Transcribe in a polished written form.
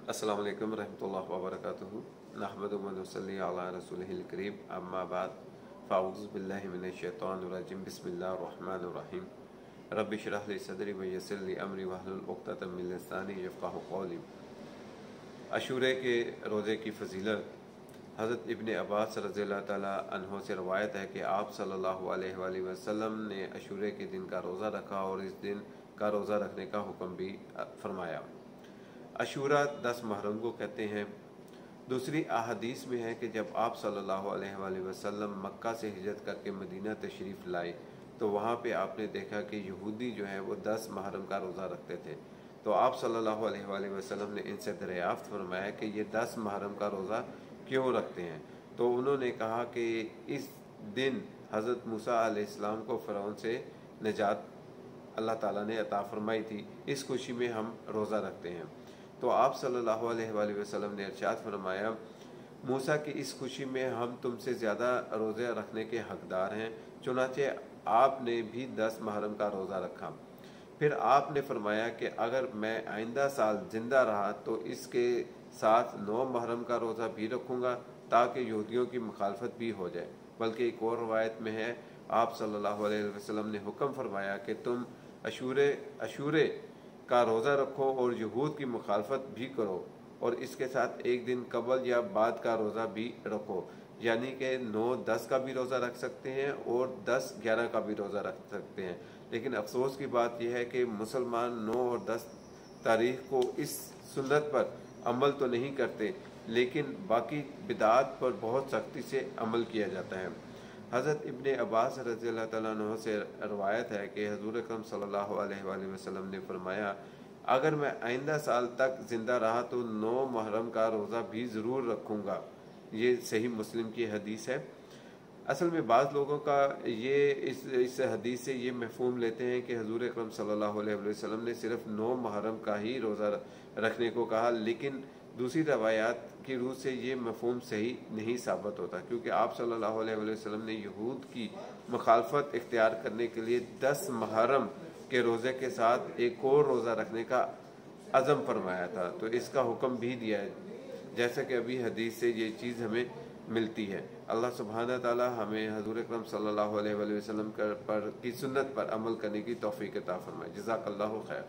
अस्सलामु अलैकुम रहमतुल्लाहि व बरकातुहू नहमदुहु व नुसल्ली अला रसूलिहिल करीम अम्मा बाद फ़अऊज़ु बिल्लाहि मिनश शैतानिर रजीम बिस्मिल्लाहिर रहमानिर रहीम रब्बि इश्रह ली सदरी व यस्सिर ली अमरी वहलुल उक़दतम मिन लिसानी यफ़क़हू क़ौली। अशूरे के रोज़े की फ़ज़ीलत हज़रत इब्न अब्बास रज़ियल्लाहु तआला अन्हु से रवायत है कि आप सल्लल्लाहु अलैहि वसल्लम ने अशूरे के दिन का रोज़ा रखा और इस दिन का रोज़ा रखने का हुक्म भी फरमाया। अशूरा 10 मुहर्रम को कहते हैं। दूसरी अहादीस में है कि जब आप सल्लल्लाहु अलैहि वसल्लम मक्का से हिजरत करके मदीना तशरीफ़ लाए तो वहाँ पे आपने देखा कि यहूदी जो है वो 10 मुहर्रम का रोज़ा रखते थे। तो आप सल्लल्लाहु अलैहि वसल्लम ने इनसे दरियाफ़्त फरमाया कि ये 10 मुहर्रम का रोज़ा क्यों रखते हैं। तो उन्होंने कहा कि इस दिन हज़रत मूसा अलैहिस्सलाम को फ़िरौन से निजात अल्लाह ताला ने अता फरमाई थी, इस खुशी में हम रोज़ा रखते हैं। तो आप सल्लल्लाहु अलैहि वसल्लम ने इरशाद फरमाया, मूसा की इस खुशी में हम तुमसे ज़्यादा रोज़े रखने के हकदार हैं, चुनाचे आपने भी 10 मुहर्रम का रोज़ा रखा। फिर आपने फरमाया कि अगर मैं आइंदा साल ज़िंदा रहा तो इसके साथ 9 मुहर्रम का रोज़ा भी रखूँगा ताकि यहूदियों की मुखालफत भी हो जाए। बल्कि एक और रवायत में है, आप सल्लल्लाहु अलैहि वसल्लम ने हुक्म फरमाया कि तुम अशूरे का रोज़ा रखो और यहूद की मुखालफत भी करो और इसके साथ एक दिन कबल या बाद का रोज़ा भी रखो, यानी कि 9-10 का भी रोज़ा रख सकते हैं और 10-11 का भी रोज़ा रख सकते हैं। लेकिन अफसोस की बात यह है कि मुसलमान 9 और 10 तारीख को इस सुन्नत पर अमल तो नहीं करते, लेकिन बाकी बिदात पर बहुत सख्ती से अमल किया जाता है। हज़रत इब्न अब्बास रज़ियल्लाहु तआला अन्हु से रवायत है कि हज़ूर अकरम सल्लल्लाहु अलैहि वसल्लम ने फरमाया, अगर मैं आइंदा साल तक ज़िंदा रहा तो 9 मुहर्रम का रोज़ा भी ज़रूर रखूँगा। ये सही मुस्लिम की हदीस है। असल में बाज़ लोगों का ये इस हदीस से ये मफ़हूम लेते हैं कि हज़ूर अकरम सल्लल्लाहु अलैहि वसल्लम ने सिर्फ़ 9 मुहर्रम का ही रोज़ा रखने को कहा, लेकिन दूसरी रवायात की रूह से ये मफ़हूम सही नहीं साबित होता, क्योंकि आप सल्लल्लाहु अलैहि वसल्लम ने यहूद की मुखालफत इख्तियार करने के लिए 10 मुहर्रम के रोज़े के साथ एक और रोज़ा रखने का अज़म फरमाया था। तो इसका हुक्म भी दिया है, जैसा कि अभी हदीस से ये चीज़ हमें मिलती है। अल्लाह सुब्हानहू तआला हमें हज़ूर अकरम सल्लल्लाहु अलैहि वसल्लम की सुन्नत पर अमल करने की तौफ़ीक़ अता फरमाए। जज़ाकल्लाहु खैर।